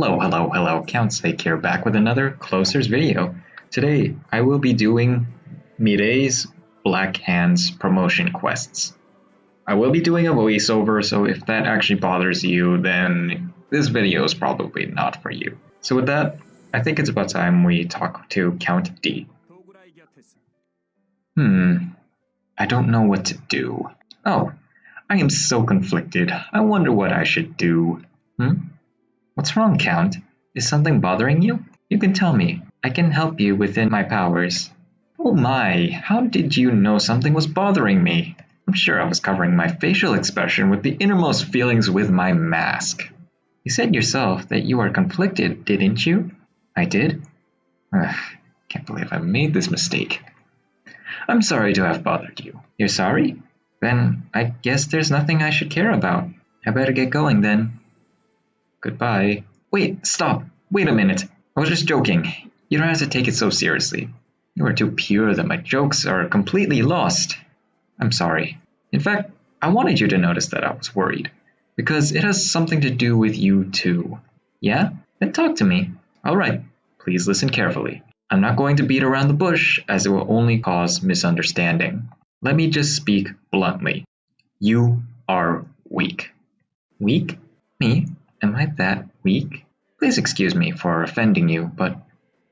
Hello, Count Sacke here, back with another Closers video. Today, I will be doing Mirae's Black Hands promotion quests. I will be doing a voiceover, so if that actually bothers you, then this video is probably not for you. So with that, I think it's about time we talk to Count D. I don't know what to do. Oh, I am so conflicted. I wonder what I should do. What's wrong, Count? Is something bothering you? You can tell me. I can help you within my powers. Oh my, how did you know something was bothering me? I'm sure I was covering my facial expression with the innermost feelings with my mask. You said yourself that you are conflicted, didn't you? I did? Can't believe I made this mistake. I'm sorry to have bothered you. You're sorry? Then I guess there's nothing I should care about. I better get going then. Goodbye. Wait, stop. Wait a minute. I was just joking. You don't have to take it so seriously. You are too pure that my jokes are completely lost. I'm sorry. In fact, I wanted you to notice that I was worried, because it has something to do with you too. Yeah? Then talk to me. Alright, please listen carefully. I'm not going to beat around the bush, as it will only cause misunderstanding. Let me just speak bluntly. You are weak. Weak? Me? Am I that weak? Please excuse me for offending you, but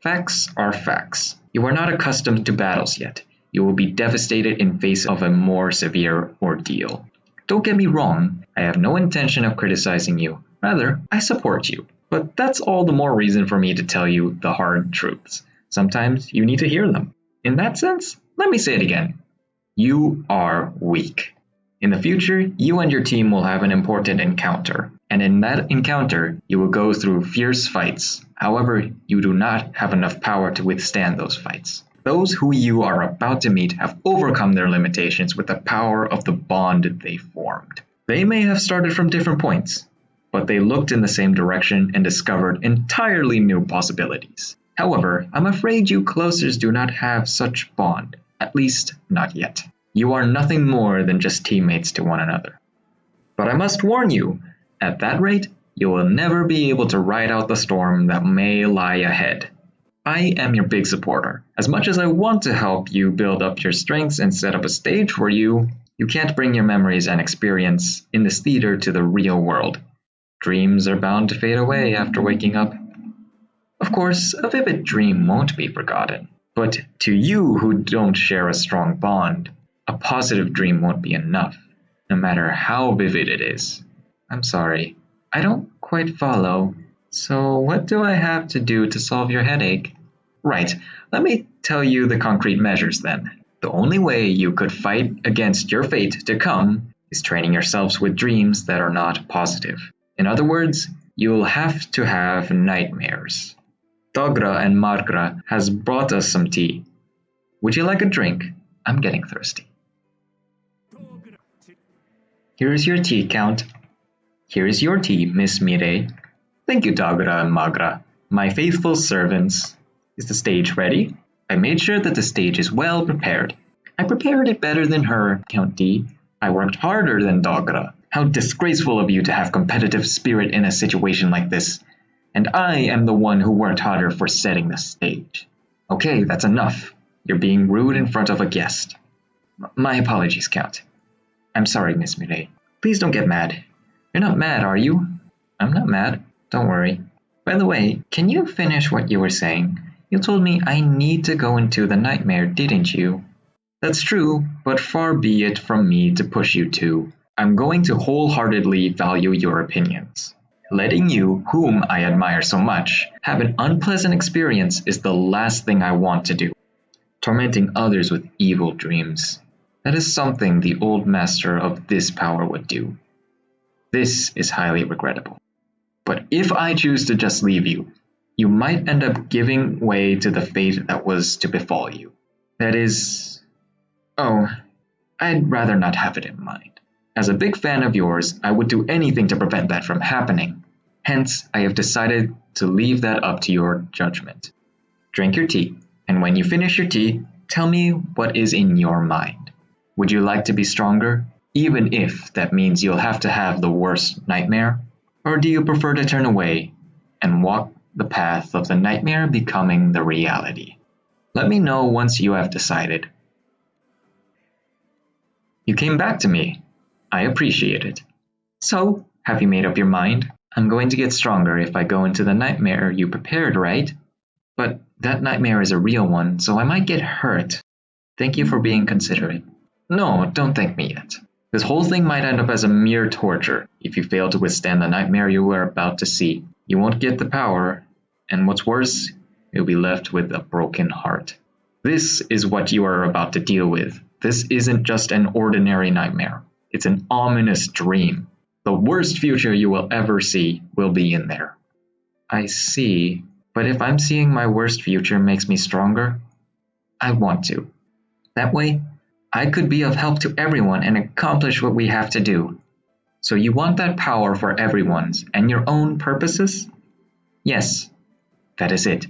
facts are facts. You are not accustomed to battles yet. You will be devastated in face of a more severe ordeal. Don't get me wrong, I have no intention of criticizing you. Rather, I support you. But that's all the more reason for me to tell you the hard truths. Sometimes you need to hear them. In that sense, let me say it again. You are weak. In the future, you and your team will have an important encounter. And in that encounter, you will go through fierce fights. However, you do not have enough power to withstand those fights. Those who you are about to meet have overcome their limitations with the power of the bond they formed. They may have started from different points, but they looked in the same direction and discovered entirely new possibilities. However, I'm afraid you closers do not have such bond, at least not yet. You are nothing more than just teammates to one another. But I must warn you, at that rate, you will never be able to ride out the storm that may lie ahead. I am your big supporter. As much as I want to help you build up your strengths and set up a stage for you, you can't bring your memories and experience in this theater to the real world. Dreams are bound to fade away after waking up. Of course, a vivid dream won't be forgotten. But to you who don't share a strong bond, a positive dream won't be enough, no matter how vivid it is. I'm sorry, I don't quite follow. So what do I have to do to solve your headache? Right, let me tell you the concrete measures then. The only way you could fight against your fate to come is training yourselves with dreams that are not positive. In other words, you'll have to have nightmares. Dogra and Margra has brought us some tea. Would you like a drink? I'm getting thirsty. Here is your tea, Count. Here is your tea, Miss Mirae. Thank you, Dogra and Margra, my faithful servants. Is the stage ready? I made sure that the stage is well prepared. I prepared it better than her, Count D. I worked harder than Dogra. How disgraceful of you to have competitive spirit in a situation like this. And I am the one who worked harder for setting the stage. Okay, that's enough. You're being rude in front of a guest. My apologies, Count. I'm sorry, Miss Mirae. Please don't get mad. You're not mad, are you? I'm not mad. Don't worry. By the way, can you finish what you were saying? You told me I need to go into the nightmare, didn't you? That's true, but far be it from me to push you to. I'm going to wholeheartedly value your opinions. Letting you, whom I admire so much, have an unpleasant experience is the last thing I want to do. Tormenting others with evil dreams. That is something the old master of this power would do. This is highly regrettable. But if I choose to just leave you, you might end up giving way to the fate that was to befall you. That is... Oh, I'd rather not have it in mind. As a big fan of yours, I would do anything to prevent that from happening. Hence, I have decided to leave that up to your judgment. Drink your tea, and when you finish your tea, tell me what is in your mind. Would you like to be stronger, even if that means you'll have to have the worst nightmare? Or do you prefer to turn away and walk the path of the nightmare becoming the reality. Let me know once you have decided. You came back to me. I appreciate it. So, have you made up your mind? I'm going to get stronger if I go into the nightmare you prepared, right? But that nightmare is a real one, so I might get hurt. Thank you for being considerate. No, don't thank me yet. This whole thing might end up as a mere torture if you fail to withstand the nightmare you are about to see. You won't get the power, and what's worse, you'll be left with a broken heart. This is what you are about to deal with. This isn't just an ordinary nightmare. It's an ominous dream. The worst future you will ever see will be in there. I see, but if I'm seeing my worst future makes me stronger, I want to. That way, I could be of help to everyone and accomplish what we have to do. So you want that power for everyone's and your own purposes? Yes, that is it.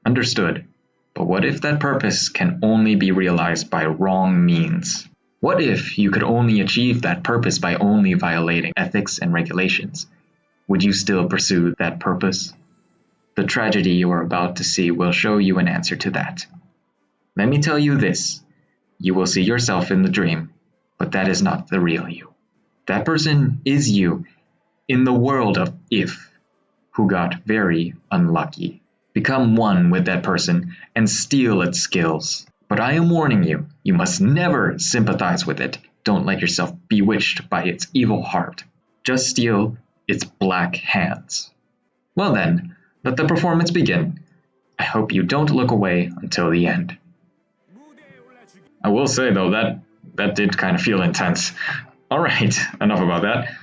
Understood. But what if that purpose can only be realized by wrong means? What if you could only achieve that purpose by only violating ethics and regulations? Would you still pursue that purpose? The tragedy you are about to see will show you an answer to that. Let me tell you this. You will see yourself in the dream, but that is not the real you. That person is you in the world of if, who got very unlucky. Become one with that person and steal its skills. But I am warning you, you must never sympathize with it. Don't let yourself be bewitched by its evil heart. Just steal its black hands. Well then, let the performance begin. I hope you don't look away until the end. I will say though, that did kind of feel intense. Alright, enough about that.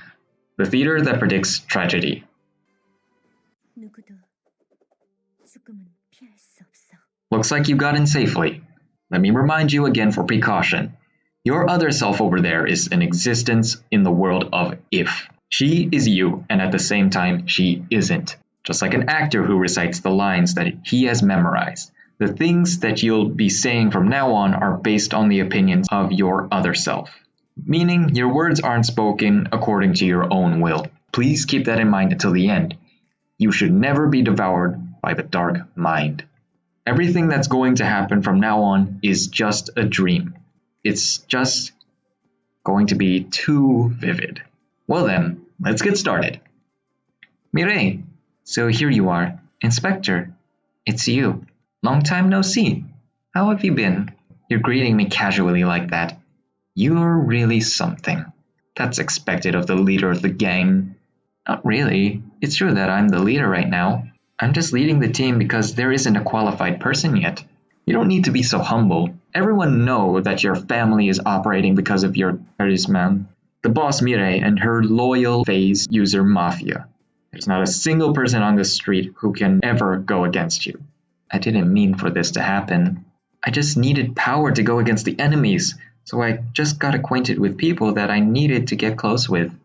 The theater that predicts tragedy. Looks like you got in safely. Let me remind you again for precaution. Your other self over there is an existence in the world of if. She is you, and at the same time, she isn't. Just like an actor who recites the lines that he has memorized. The things that you'll be saying from now on are based on the opinions of your other self. Meaning, your words aren't spoken according to your own will. Please keep that in mind until the end. You should never be devoured by the dark mind. Everything that's going to happen from now on is just a dream. It's just going to be too vivid. Well then, let's get started. Mirae, so here you are. Inspector, it's you. Long time no see. How have you been? You're greeting me casually like that. You're really something. That's expected of the leader of the gang. Not really. It's true that I'm the leader right now. I'm just leading the team because there isn't a qualified person yet. You don't need to be so humble. Everyone knows that your family is operating because of your charisma. The boss Mirae and her loyal phase user mafia. There's not a single person on the street who can ever go against you. I didn't mean for this to happen. I just needed power to go against the enemies, so I just got acquainted with people that I needed to get close with.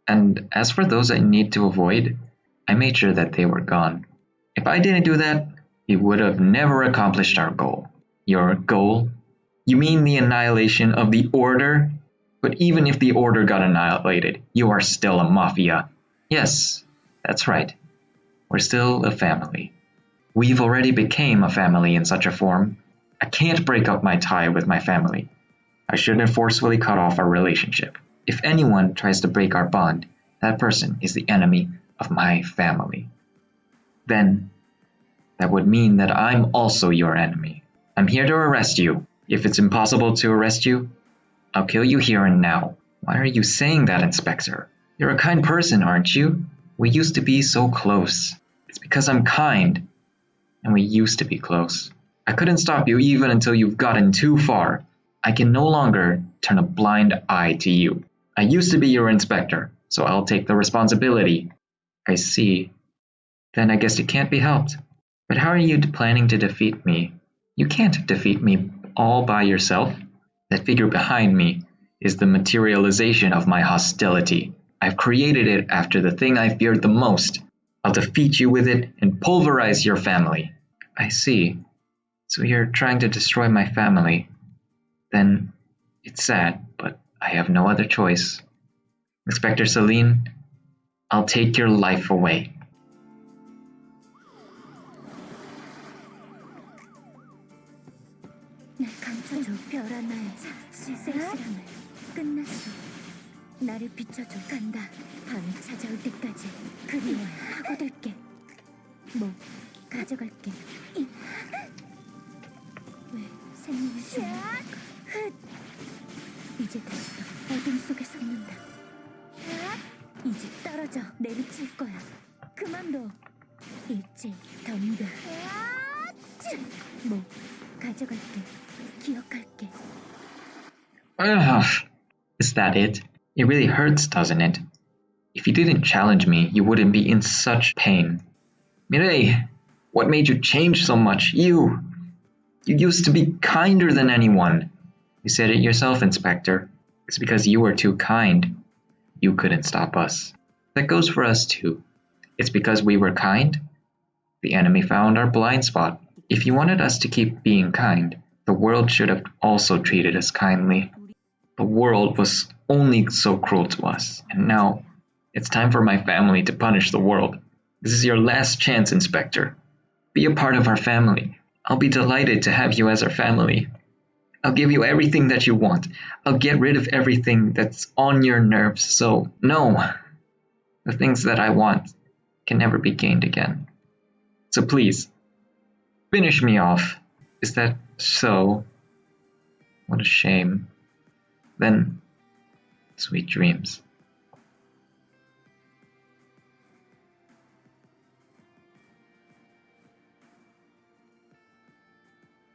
And as for those I need to avoid, I made sure that they were gone. If I didn't do that, we would have never accomplished our goal. Your goal? You mean the annihilation of the Order? But even if the Order got annihilated, you are still a mafia. Yes, that's right. We're still a family. We've already became a family in such a form. I can't break up my tie with my family. I shouldn't forcefully cut off our relationship. If anyone tries to break our bond, that person is the enemy of my family. Then, that would mean that I'm also your enemy. I'm here to arrest you. If it's impossible to arrest you, I'll kill you here and now. Why are you saying that, Inspector? You're a kind person, aren't you? We used to be so close. It's because I'm kind. And we used to be close. I couldn't stop you even until you've gotten too far. I can no longer turn a blind eye to you. I used to be your inspector, so I'll take the responsibility. I see. Then I guess it can't be helped. But how are you planning to defeat me? You can't defeat me all by yourself. That figure behind me is the materialization of my hostility. I've created it after the thing I feared the most. I'll defeat you with it and pulverize your family. I see. So you're trying to destroy my family. Then it's sad, but I have no other choice. Inspector Celine, I'll take your life away. 별 하나의 쓸쓸함을 끝났어. 나를 비춰줘. 간다. 밤이 찾아올 때까지 그리워야 하고들게. 뭐 가져갈게. 왜 생명을 주는 이제 됐어. 어둠 속에 섰는다. 이제 떨어져. 내리칠 거야. 그만둬. 일찍 덤벼. 뭐 가져갈게. 기억할게. Is that it? It really hurts, doesn't it? If you didn't challenge me, you wouldn't be in such pain. Mirae, what made you change so much? You used to be kinder than anyone. You said it yourself, Inspector. It's because you were too kind. You couldn't stop us. That goes for us too. It's because we were kind. The enemy found our blind spot. If you wanted us to keep being kind, the world should have also treated us kindly. The world was only so cruel to us, and now it's time for my family to punish the world. This is your last chance, Inspector. Be a part of our family. I'll be delighted to have you as our family. I'll give you everything that you want. I'll get rid of everything that's on your nerves, so no. The things that I want can never be gained again. So please, finish me off. Is that so? What a shame. Then, sweet dreams.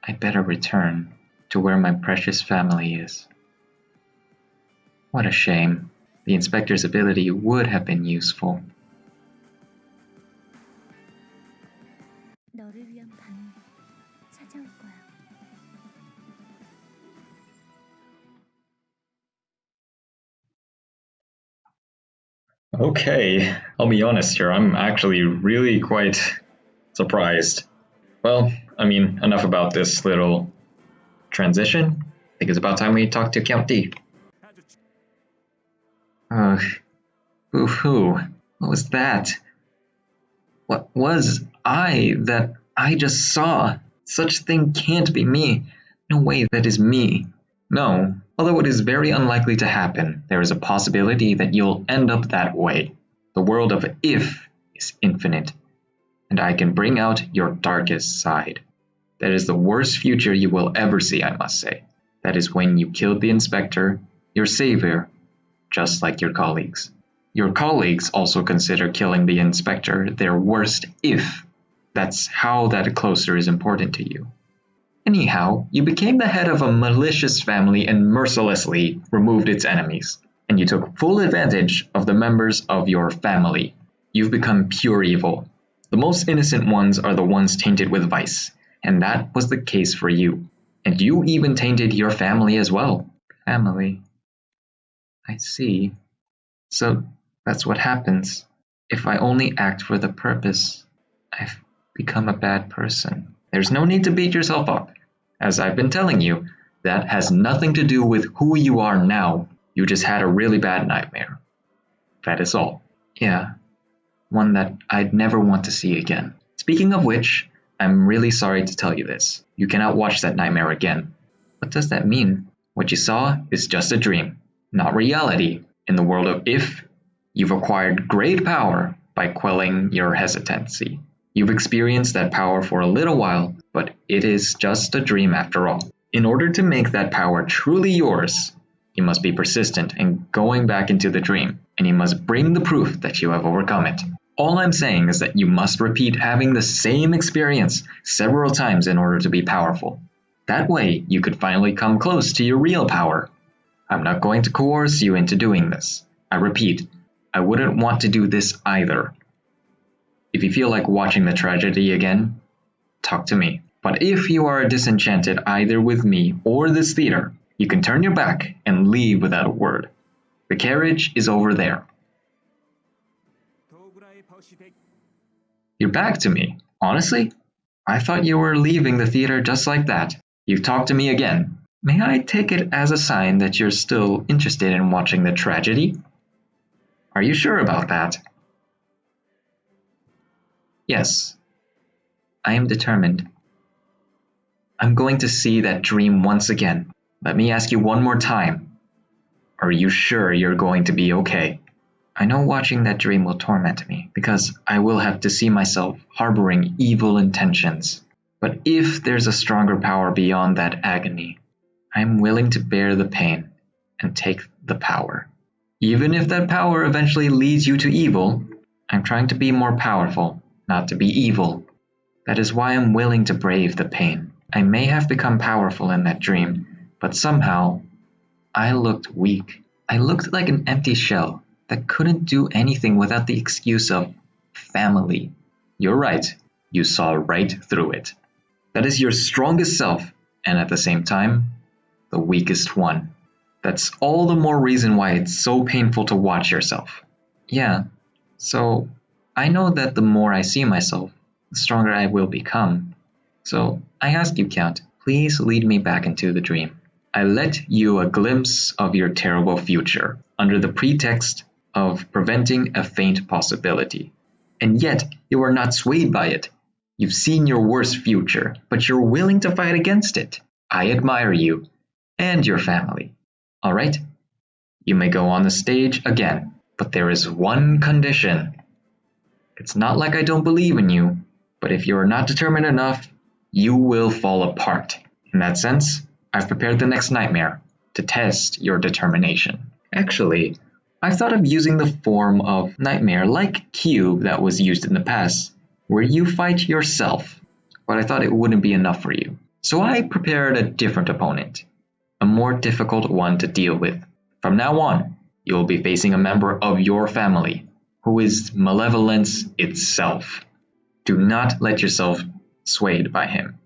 I'd better return to where my precious family is. What a shame. The inspector's ability would have been useful. 너를 위한 밤이 찾아올 거야. Okay, I'll be honest here. I'm actually really quite surprised. Well, I mean, enough about this little transition. I think it's about time we talk to Count D. Boo-hoo. What was that? What was that I just saw? Such thing can't be me. No way that is me. No, although it is very unlikely to happen, there is a possibility that you'll end up that way. The world of if is infinite, and I can bring out your darkest side. That is the worst future you will ever see, I must say. That is when you killed the inspector, your savior, just like your colleagues. Your colleagues also consider killing the inspector their worst if. That's how that closer is important to you. Anyhow, you became the head of a malicious family and mercilessly removed its enemies, and you took full advantage of the members of your family. You've become pure evil. The most innocent ones are the ones tainted with vice, and that was the case for you. And you even tainted your family as well. Family. I see. So that's what happens. If I only act for the purpose, I've become a bad person. There's no need to beat yourself up. As I've been telling you, that has nothing to do with who you are now. You just had a really bad nightmare. That is all. Yeah, one that I'd never want to see again. Speaking of which, I'm really sorry to tell you this. You cannot watch that nightmare again. What does that mean? What you saw is just a dream, not reality. In the world of if, you've acquired great power by quelling your hesitancy. You've experienced that power for a little while, but it is just a dream after all. In order to make that power truly yours, you must be persistent in going back into the dream, and you must bring the proof that you have overcome it. All I'm saying is that you must repeat having the same experience several times in order to be powerful. That way, you could finally come close to your real power. I'm not going to coerce you into doing this. I repeat, I wouldn't want to do this either. If you feel like watching the tragedy again, talk to me. But if you are disenchanted either with me or this theater, you can turn your back and leave without a word. The carriage is over there. You're back to me. Honestly? I thought you were leaving the theater just like that. You've talked to me again. May I take it as a sign that you're still interested in watching the tragedy? Are you sure about that? Yes. I am determined. I'm going to see that dream once again. Let me ask you one more time. Are you sure you're going to be okay? I know watching that dream will torment me, because I will have to see myself harboring evil intentions. But if there's a stronger power beyond that agony, I'm willing to bear the pain and take the power. Even if that power eventually leads you to evil, I'm trying to be more powerful, not to be evil. That is why I'm willing to brave the pain. I may have become powerful in that dream, but somehow I looked weak. I looked like an empty shell that couldn't do anything without the excuse of family. You're right, you saw right through it. That is your strongest self, and at the same time, the weakest one. That's all the more reason why it's so painful to watch yourself. Yeah, so I know that the more I see myself, the stronger I will become. So I ask you, Count, please lead me back into the dream. I let you a glimpse of your terrible future under the pretext of preventing a faint possibility. And yet, you are not swayed by it. You've seen your worst future, but you're willing to fight against it. I admire you and your family. All right? You may go on the stage again, but there is one condition. It's not like I don't believe in you, but if you are not determined enough, you will fall apart. In that sense, I've prepared the next nightmare to test your determination. Actually, I thought of using the form of nightmare like Cube that was used in the past, where you fight yourself, but I thought it wouldn't be enough for you. So I prepared a different opponent, a more difficult one to deal with. From now on, you will be facing a member of your family, who is malevolence itself. Do not let yourself swayed by him,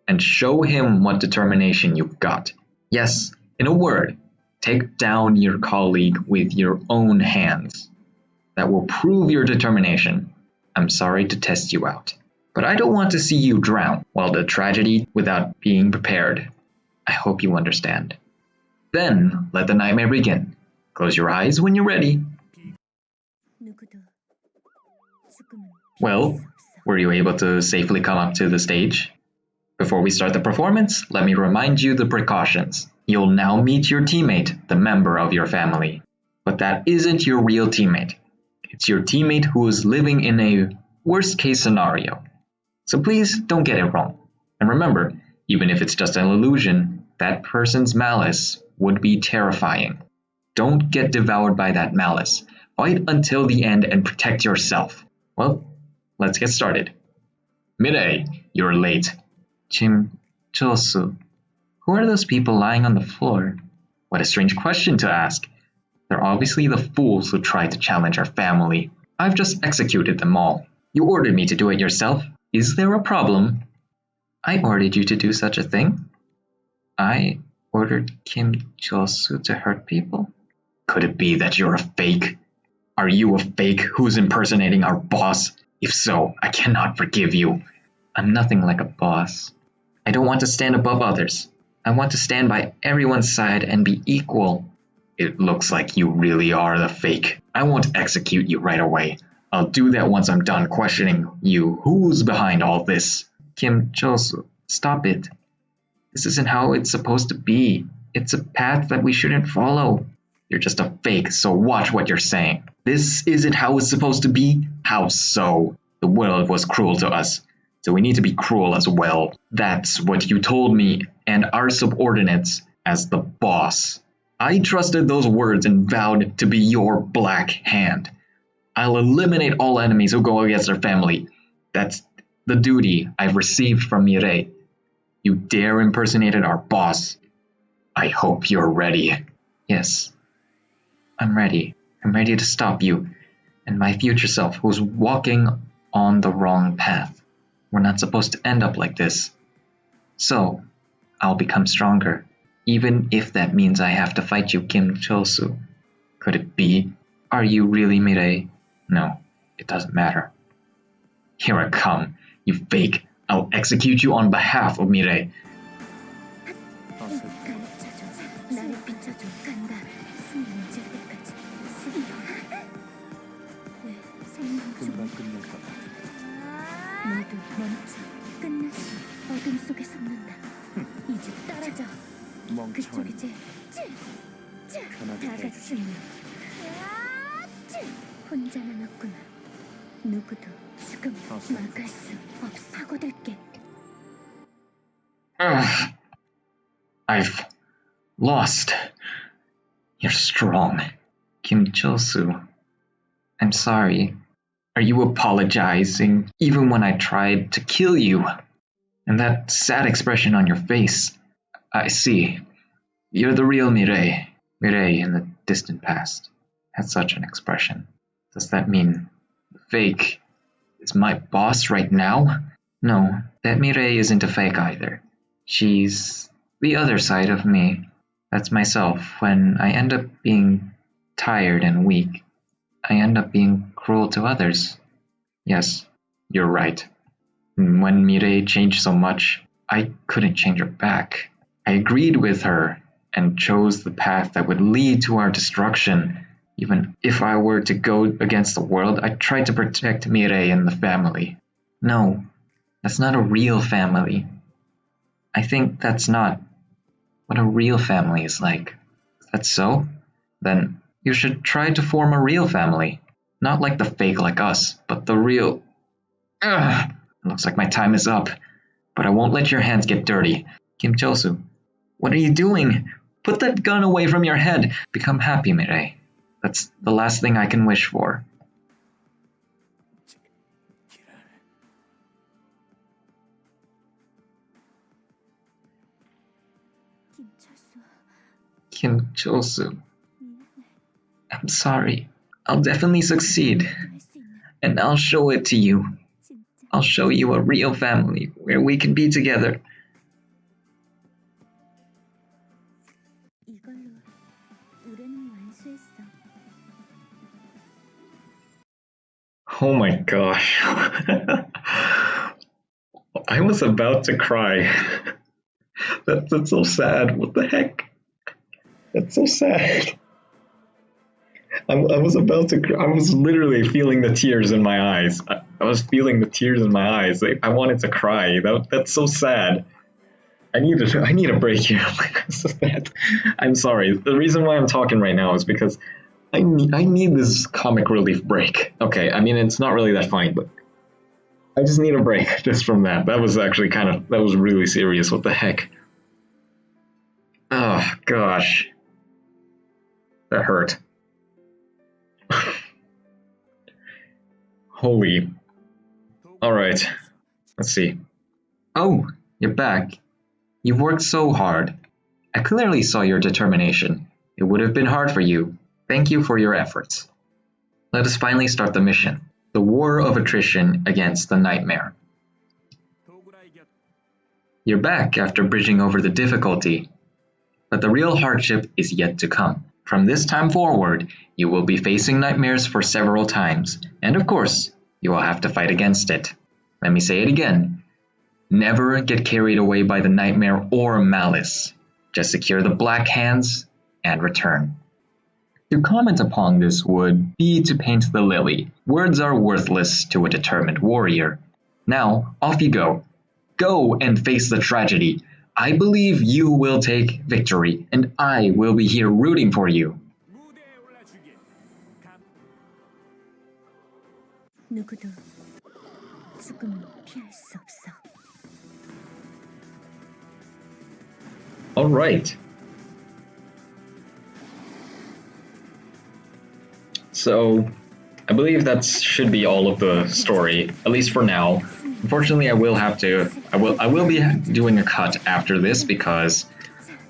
and show him what determination you've got. Yes, in a word, take down your colleague with your own hands. That will prove your determination. I'm sorry to test you out, but I don't want to see you drown while the tragedy without being prepared. I hope you understand. Then let the nightmare begin. Close your eyes when you're ready. Well, were you able to safely come up to the stage? Before we start the performance, let me remind you the precautions. You'll now meet your teammate, the member of your family. But that isn't your real teammate. It's your teammate who is living in a worst-case scenario. So please don't get it wrong. And remember, even if it's just an illusion, that person's malice would be terrifying. Don't get devoured by that malice. Fight until the end and protect yourself. Well, let's get started. Mirae, you're late. Chosu. Who are those people lying on the floor? What a strange question to ask. They're obviously the fools who tried to challenge our family. I've just executed them all. You ordered me to do it yourself. Is there a problem? I ordered you to do such a thing? I ordered Kim Chosu to hurt people? Could it be that you're a fake? Are you a fake who's impersonating our boss? If so, I cannot forgive you. I'm nothing like a boss. I don't want to stand above others. I want to stand by everyone's side and be equal. It looks like you really are the fake. I won't execute you right away. I'll do that once I'm done questioning you. Who's behind all this? Kim Chosu, stop it. This isn't how it's supposed to be. It's a path that we shouldn't follow. You're just a fake, so watch what you're saying. This isn't how it's supposed to be? How so? The world was cruel to us, so we need to be cruel as well. That's what you told me and our subordinates as the boss. I trusted those words and vowed to be your black hand. I'll eliminate all enemies who go against our family. That's the duty I've received from Mirae. You dare impersonate our boss. I hope you're ready. Yes, I'm ready. I'm ready to stop you and my future self who's walking on the wrong path. We're not supposed to end up like this. So, I'll become stronger, even if that means I have to fight you, Kim Chosu. Could it be? Are you really Mirae? No, it doesn't matter. Here I come, you fake. I'll execute you on behalf of Mirae. 모두 멈춰 끝났어. 어둠 속에 섰는다. 이제 떨어져. 그쪽이지. 다 같이 모여. 혼자 남았구나. 누구도 지금 막을 수 없어. 파고들게. I've lost. You're strong. Kim Chil-soo. I'm sorry. Are you apologizing even when I tried to kill you? And that sad expression on your face. I see. You're the real Mirae. Mirae in the distant past had such an expression. Does that mean fake is my boss right now? No, that Mirae isn't a fake either. She's the other side of me. That's myself when I end up being tired and weak. I end up being cruel to others. Yes, you're right. When Mirae changed so much, I couldn't change her back. I agreed with her and chose the path that would lead to our destruction. Even if I were to go against the world, I tried to protect Mirae and the family. No, that's not a real family. I think that's not what a real family is like. Is that so? Then you should try to form a real family. Not like the fake like us, but the real. Ugh! It looks like my time is up. But I won't let your hands get dirty. Kim Chil-soo, what are you doing? Put that gun away from your head. Become happy, Mirae. That's the last thing I can wish for. Kim Chil-soo, I'm sorry. I'll definitely succeed. And I'll show it to you. I'll show you a real family where we can be together. Oh my gosh. I was about to cry. That's so sad. What the heck? That's so sad. I was about to. I was literally feeling the tears in my eyes. I was feeling the tears in my eyes. I wanted to cry. That's so sad. I need a break here. I'm sorry. The reason why I'm talking right now is because I need this comic relief break. Okay, I mean it's not really that funny, but I just need a break just from that. That was actually that was really serious. What the heck? Oh gosh, that hurt. Holy. Alright, let's see. Oh, you're back. You've worked so hard. I clearly saw your determination. It would have been hard for you. Thank you for your efforts. Let us finally start the mission. The war of attrition against the nightmare. You're back after bridging over the difficulty. But the real hardship is yet to come. From this time forward, you will be facing nightmares for several times, and of course, you will have to fight against it. Let me say it again. Never get carried away by the nightmare or malice. Just secure the black hands and return. To comment upon this would be to paint the lily. Words are worthless to a determined warrior. Now, off you go. Go and face the tragedy. I believe you will take victory, and I will be here rooting for you. 누구도 죽음을 피할 수 없어. All right. So, I believe that should be all of the story, at least for now. Unfortunately, I will be doing a cut after this because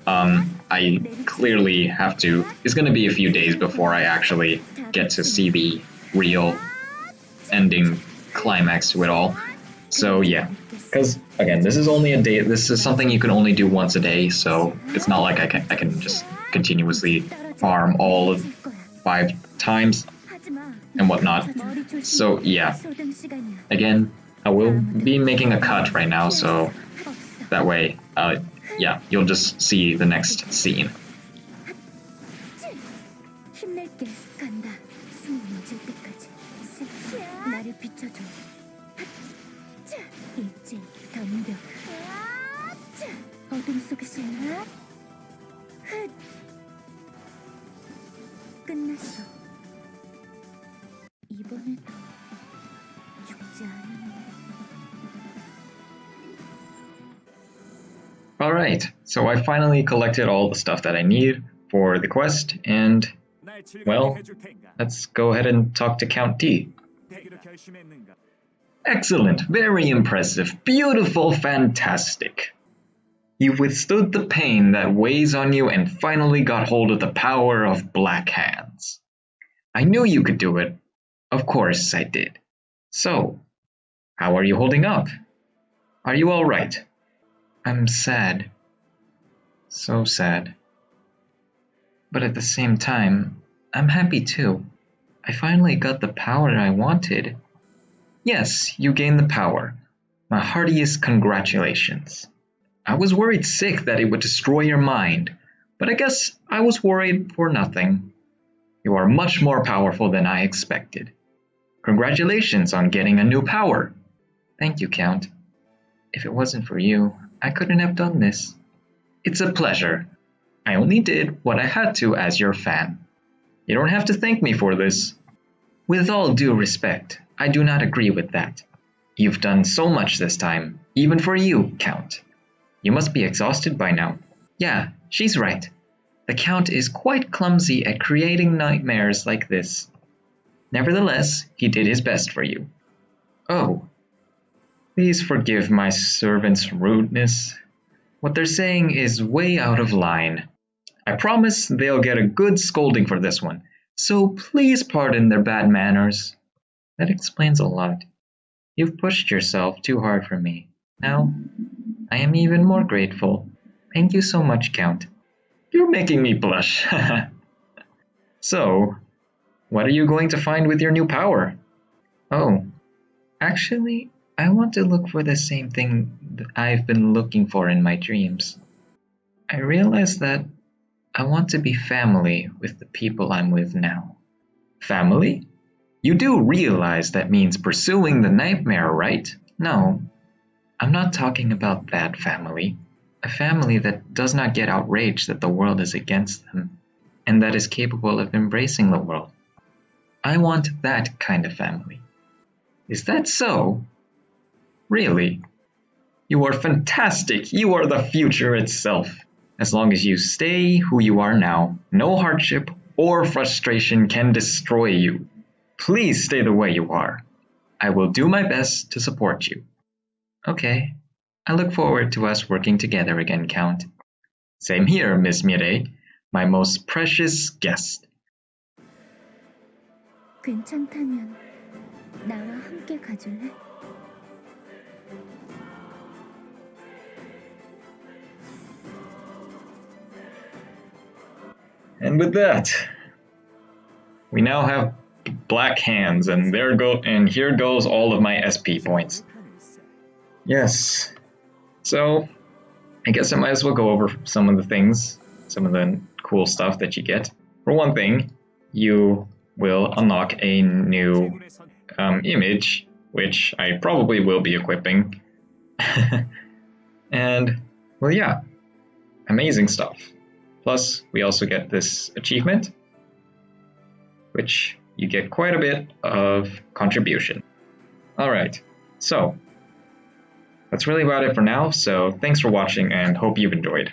I clearly have to. It's going to be a few days before I actually get to see the real ending climax to it all. So yeah, because again, this is only a day. This is something you can only do once a day, so it's not like I can just continuously farm all of 5 times and whatnot. So yeah, again, I will be making a cut right now, so that way, yeah, you'll just see the next scene. 힘낼게 간다. 숨이 멎을 때까지. 나를 비춰줘. 잊지 덤벼. 어둠 속에서 끝났어. 이번에도 죽지 않으니. Alright, so I finally collected all the stuff that I need for the quest, and, well, let's go ahead and talk to Count D. Excellent, very impressive, beautiful, fantastic. You withstood the pain that weighs on you and finally got hold of the power of Black Hands. I knew you could do it. Of course I did. So, how are you holding up? Are you all right? I'm sad. So sad. But at the same time, I'm happy too. I finally got the power I wanted. Yes, you gained the power. My heartiest congratulations. I was worried sick that it would destroy your mind, but I guess I was worried for nothing. You are much more powerful than I expected. Congratulations on getting a new power. Thank you, Count. If it wasn't for you, I couldn't have done this. It's a pleasure. I only did what I had to as your fan. You don't have to thank me for this. With all due respect, I do not agree with that. You've done so much this time, even for you, Count. You must be exhausted by now. Yeah, she's right. The Count is quite clumsy at creating nightmares like this. Nevertheless, he did his best for you. Oh, please forgive my servant's rudeness. What they're saying is way out of line. I promise they'll get a good scolding for this one, so please pardon their bad manners. That explains a lot. You've pushed yourself too hard for me. Now, I am even more grateful. Thank you so much, Count. You're making me blush. So, what are you going to find with your new power? Oh, actually, I want to look for the same thing that I've been looking for in my dreams. I realize that I want to be family with the people I'm with now. Family? You do realize that means pursuing the nightmare, right? No, I'm not talking about that family. A family that does not get outraged that the world is against them, and that is capable of embracing the world. I want that kind of family. Is that so? Really? You are fantastic! You are the future itself! As long as you stay who you are now, no hardship or frustration can destroy you. Please stay the way you are. I will do my best to support you. Okay. I look forward to us working together again, Count. Same here, Miss Mirae, my most precious guest. 괜찮다면 나와 함께 가줄래? And with that, we now have Black Hands, and here goes all of my SP points. Yes. So, I guess I might as well go over some of the things, some of the cool stuff that you get. For one thing, you will unlock a new image, which I probably will be equipping. And, well, yeah, amazing stuff. Plus, we also get this achievement, which you get quite a bit of contribution. Alright, so that's really about it for now, so thanks for watching and hope you've enjoyed.